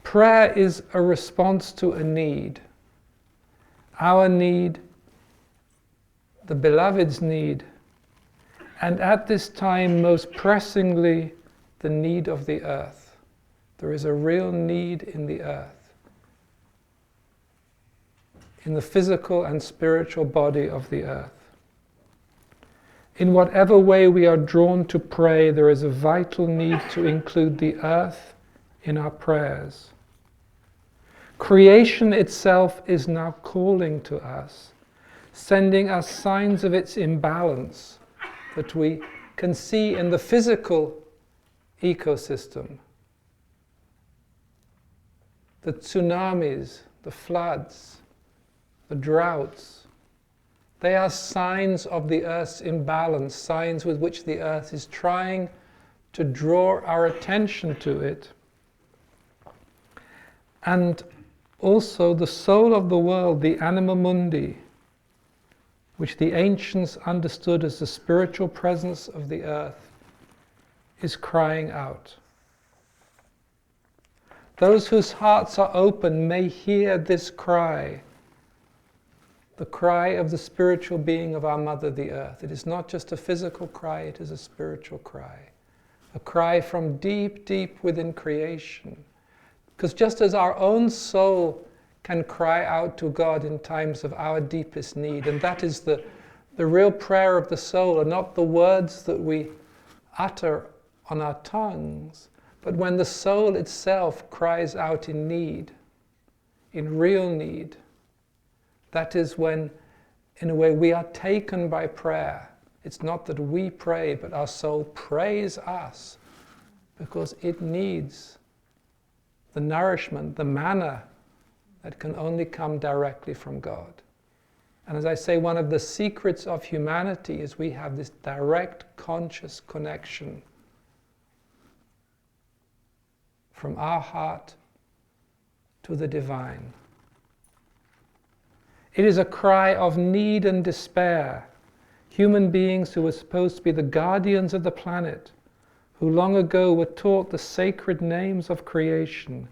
Prayer is a response to a need. Our need, the beloved's need, and at this time most pressingly the need of the earth. There is a real need in the earth, in the physical and spiritual body of the earth. In whatever way we are drawn to pray, there is a vital need to include the earth in our prayers. Creation itself is now calling to us, sending us signs of its imbalance that we can see in the physical ecosystem. The tsunamis, the floods, the droughts, they are signs of the earth's imbalance, signs with which the earth is trying to draw our attention to it. And also the soul of the world, the anima mundi, which the ancients understood as the spiritual presence of the earth, is crying out. Those whose hearts are open may hear this cry, the cry of the spiritual being of our Mother, the Earth. It is not just a physical cry, it is a spiritual cry. A cry from deep, deep within creation. Because just as our own soul can cry out to God in times of our deepest need, and that is the real prayer of the soul, and not the words that we utter on our tongues, but when the soul itself cries out in need, in real need, that is when, in a way, we are taken by prayer. It's not that we pray, but our soul prays us because it needs the nourishment, the manna that can only come directly from God. And as I say, one of the secrets of humanity is we have this direct conscious connection from our heart to the divine. It is a cry of need and despair. Human beings who were supposed to be the guardians of the planet, who long ago were taught the sacred names of creation,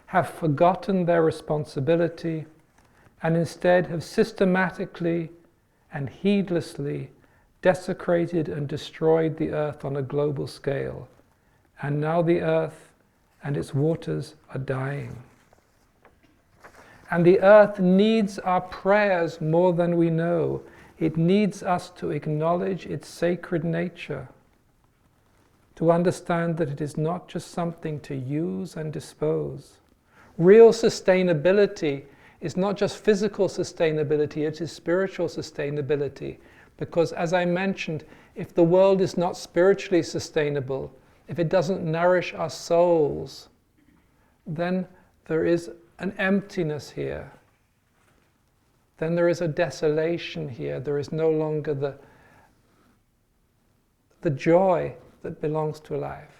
have forgotten their responsibility and instead have systematically and heedlessly desecrated and destroyed the earth on a global scale. And now the earth and its waters are dying. And the earth needs our prayers more than we know. It needs us to acknowledge its sacred nature, to understand that it is not just something to use and dispose. Real sustainability is not just physical sustainability, it is spiritual sustainability. Because as I mentioned, if the world is not spiritually sustainable, if it doesn't nourish our souls, then there is an emptiness here. Then there is a desolation here. There is no longer the joy that belongs to life.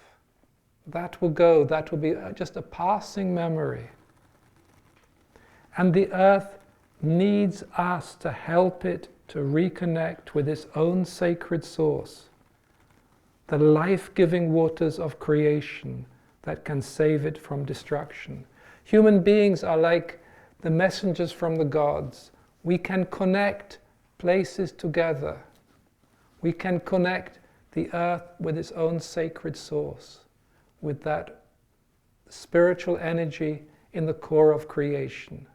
That will go. That will be just a passing memory. And the earth needs us to help it to reconnect with its own sacred source, the life-giving waters of creation that can save it from destruction. Human beings are like the messengers from the gods. We can connect places together. We can connect the earth with its own sacred source, with that spiritual energy in the core of creation.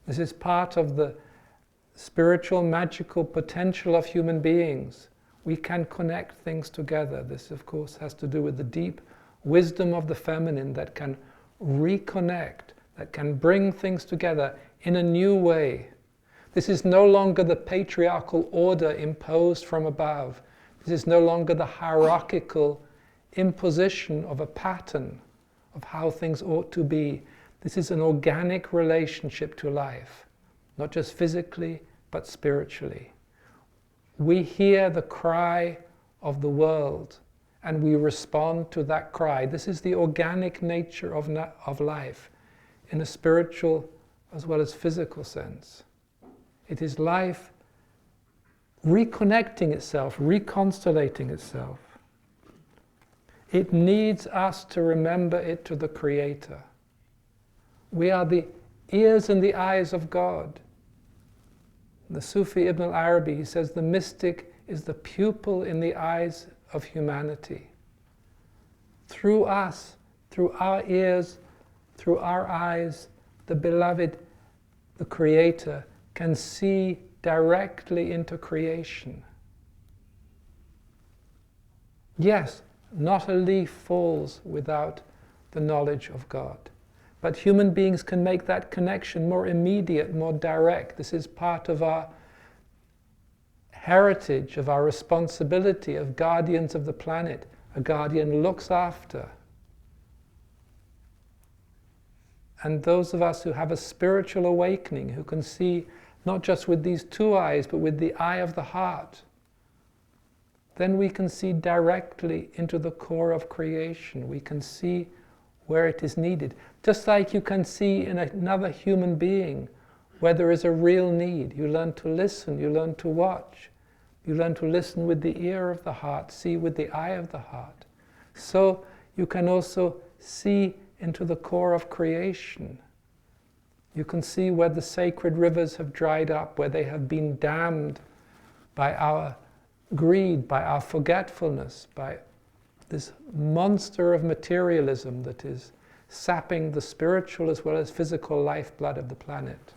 This is part of the spiritual, magical potential of human beings. We can connect things together. This, of course, has to do with the deep wisdom of the feminine that can reconnect, that can bring things together in a new way. This is no longer the patriarchal order imposed from above. This is no longer the hierarchical imposition of a pattern of how things ought to be. This is an organic relationship to life, not just physically, but spiritually. We hear the cry of the world and we respond to that cry. This is the organic nature of life in a spiritual as well as physical sense. It is life reconnecting itself, reconstellating itself. It needs us to remember it to the Creator. We are the ears and the eyes of God. The Sufi Ibn al-Arabi, he says, the mystic is the pupil in the eyes of humanity. Through us, through our ears, through our eyes, the beloved, the Creator, can see directly into creation. Yes, not a leaf falls without the knowledge of God. But human beings can make that connection more immediate, more direct. This is part of our heritage, of our responsibility of guardians of the planet. A guardian looks after. And those of us who have a spiritual awakening, who can see not just with these two eyes, but with the eye of the heart, then we can see directly into the core of creation. We can see where it is needed. Just like you can see in another human being where there is a real need. You learn to listen, you learn to watch. You learn to listen with the ear of the heart, see with the eye of the heart. So you can also see into the core of creation. You can see where the sacred rivers have dried up, where they have been dammed by our greed, by our forgetfulness, by this monster of materialism that is sapping the spiritual as well as physical lifeblood of the planet.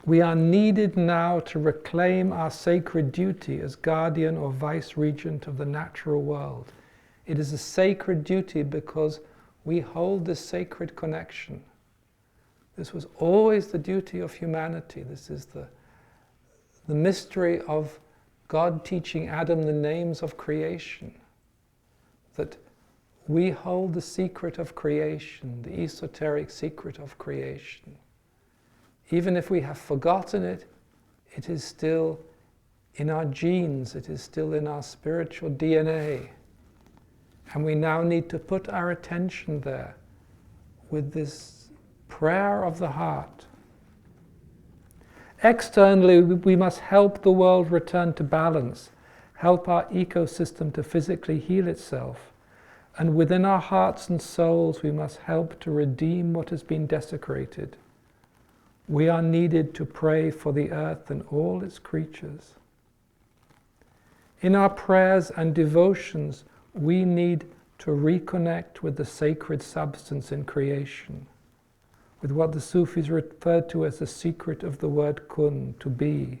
We are needed now to reclaim our sacred duty as guardian or vice-regent of the natural world. It is a sacred duty because we hold this sacred connection. This was always the duty of humanity. This is the mystery of God teaching Adam the names of creation. That we hold the secret of creation, the esoteric secret of creation. Even if we have forgotten it, it is still in our genes, it is still in our spiritual DNA. And we now need to put our attention there with this prayer of the heart. Externally, we must help the world return to balance, help our ecosystem to physically heal itself. And within our hearts and souls, we must help to redeem what has been desecrated. We are needed to pray for the earth and all its creatures. In our prayers and devotions, we need to reconnect with the sacred substance in creation, with what the Sufis referred to as the secret of the word kun, to be.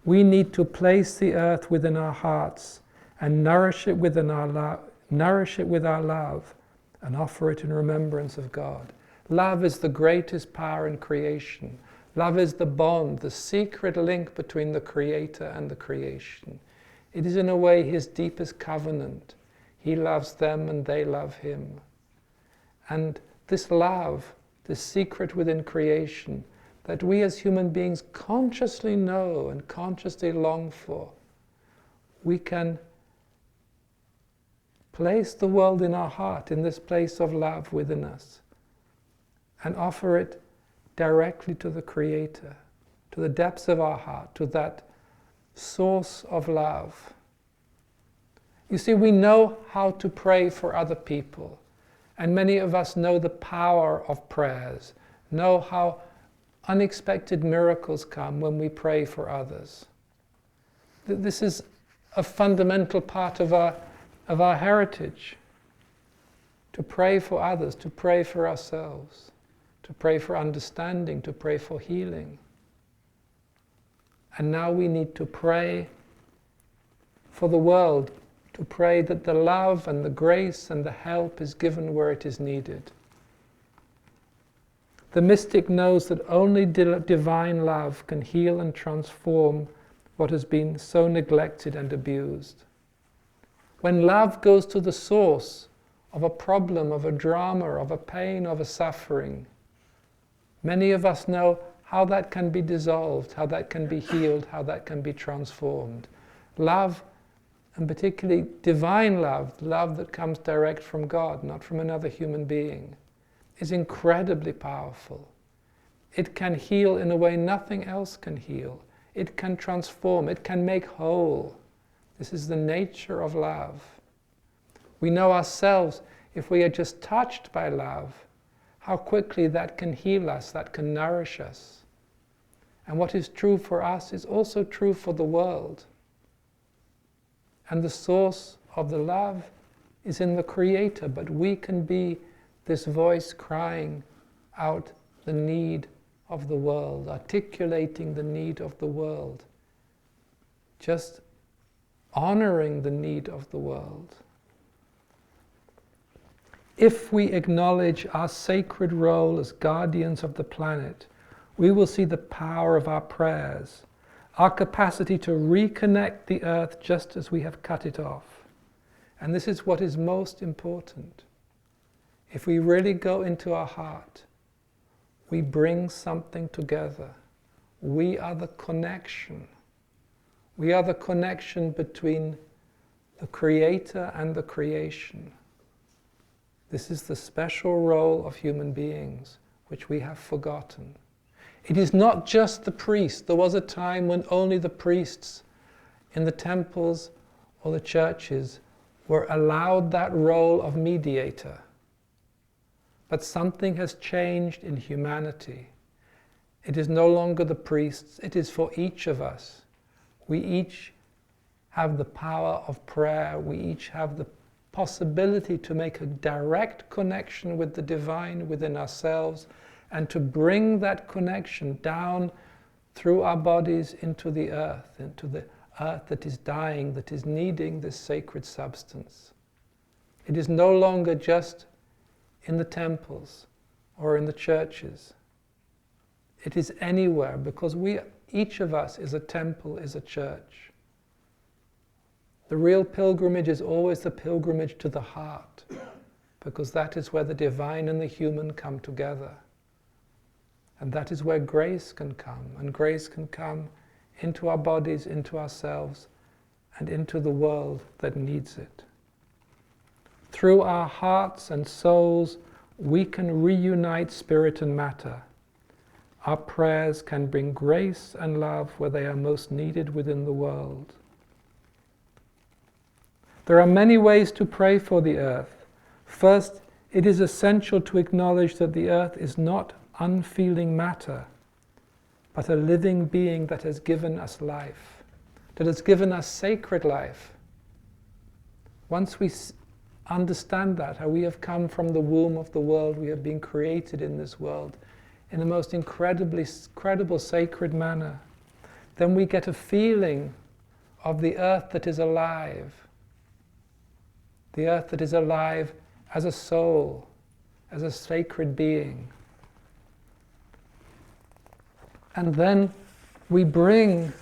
We need to place the earth within our hearts and nourish it with our love and offer it in remembrance of God. Love is the greatest power in creation. Love is the bond, the secret link between the Creator and the creation. It is in a way His deepest covenant. He loves them and they love Him. And this love, this secret within creation, that we as human beings consciously know and consciously long for, we can place the world in our heart, in this place of love within us, and offer it directly to the Creator, to the depths of our heart, to that source of love. You see, we know how to pray for other people, and many of us know the power of prayers, know how unexpected miracles come when we pray for others. This is a fundamental part of our heritage, to pray for others, to pray for ourselves, to pray for understanding, to pray for healing. And now we need to pray for the world, to pray that the love and the grace and the help is given where it is needed. The mystic knows that only divine love can heal and transform what has been so neglected and abused. When love goes to the source of a problem, of a drama, of a pain, of a suffering, many of us know how that can be dissolved, how that can be healed, how that can be transformed. Love, and particularly divine love, love that comes direct from God, not from another human being, is incredibly powerful. It can heal in a way nothing else can heal. It can transform, it can make whole. This is the nature of love. We know ourselves if we are just touched by love, how quickly that can heal us, that can nourish us. And what is true for us is also true for the world. And the source of the love is in the Creator, but we can be this voice crying out the need of the world, articulating the need of the world, just honoring the need of the world. If we acknowledge our sacred role as guardians of the planet, we will see the power of our prayers, our capacity to reconnect the earth just as we have cut it off. And this is what is most important. If we really go into our heart, we bring something together. We are the connection. We are the connection between the Creator and the creation. This is the special role of human beings, which we have forgotten. It is not just the priest. There was a time when only the priests in the temples or the churches were allowed that role of mediator. But something has changed in humanity. It is no longer the priests, it is for each of us. We each have the power of prayer, we each have the possibility to make a direct connection with the divine within ourselves and to bring that connection down through our bodies into the earth that is dying, that is needing this sacred substance. It is no longer just in the temples or in the churches. It is anywhere, because each of us is a temple, is a church. The real pilgrimage is always the pilgrimage to the heart, because that is where the divine and the human come together. And that is where grace can come, and grace can come into our bodies, into ourselves, and into the world that needs it. Through our hearts and souls, we can reunite spirit and matter. Our prayers can bring grace and love where they are most needed within the world. There are many ways to pray for the earth. First, it is essential to acknowledge that the earth is not unfeeling matter, but a living being that has given us life, that has given us sacred life. Once we understand that, how we have come from the womb of the world, we have been created in this world in the most incredible sacred manner, then we get a feeling of the earth that is alive. The earth that is alive as a soul, as a sacred being. And then we bring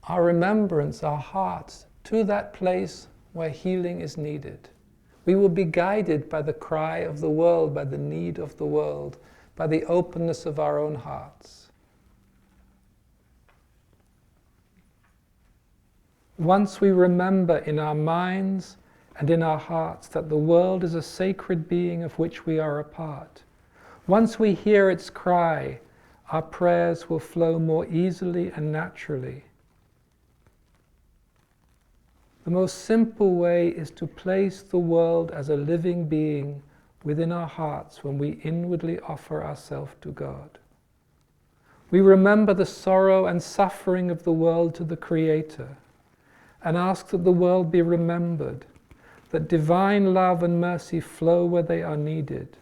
our remembrance, our hearts, to that place where healing is needed. We will be guided by the cry of the world, by the need of the world, by the openness of our own hearts. Once we remember in our minds and in our hearts that the world is a sacred being of which we are a part, once we hear its cry, our prayers will flow more easily and naturally. The most simple way is to place the world as a living being within our hearts when we inwardly offer ourselves to God. We remember the sorrow and suffering of the world to the Creator and ask that the world be remembered, that divine love and mercy flow where they are needed.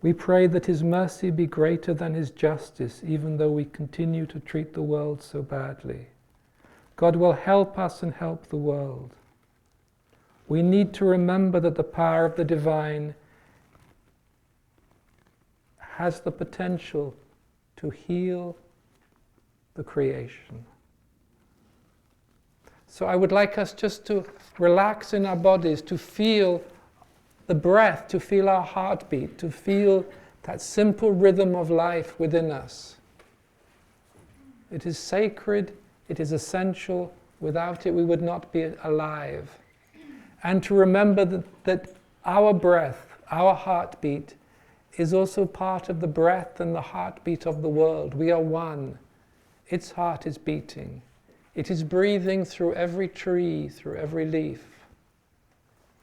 We pray that His mercy be greater than His justice, even though we continue to treat the world so badly. God will help us and help the world. We need to remember that the power of the divine has the potential to heal the creation. So I would like us just to relax in our bodies, to feel the breath, to feel our heartbeat, to feel that simple rhythm of life within us. It is sacred, it is essential. Without it, we would not be alive. And to remember that our breath, our heartbeat, is also part of the breath and the heartbeat of the world. We are one. Its heart is beating. It is breathing through every tree, through every leaf.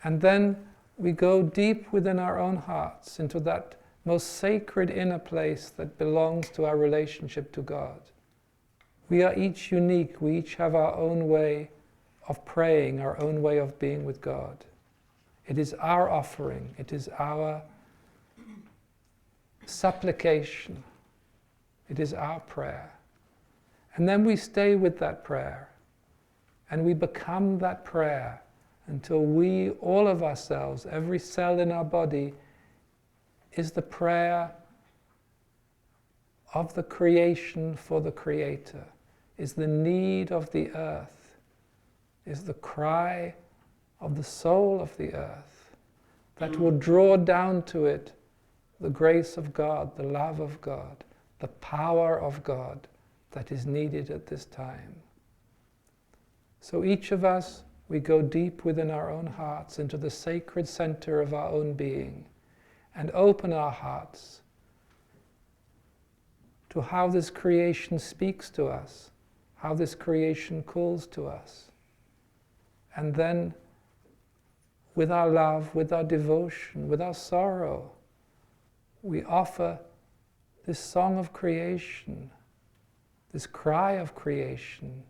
And then we go deep within our own hearts into that most sacred inner place that belongs to our relationship to God. We are each unique. We each have our own way of praying, our own way of being with God. It is our offering. It is our supplication. It is our prayer. And then we stay with that prayer. And we become that prayer until we, all of ourselves, every cell in our body, is the prayer of the creation for the Creator, is the need of the earth, is the cry of the soul of the earth that will draw down to it the grace of God, the love of God, the power of God that is needed at this time. So each of us, we go deep within our own hearts into the sacred center of our own being and open our hearts to how this creation speaks to us, how this creation calls to us. And then with our love, with our devotion, with our sorrow, we offer this song of creation, this cry of creation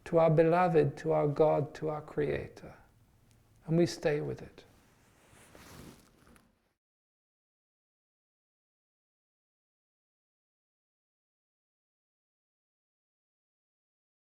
to our beloved, to our God, to our Creator. And we stay with it.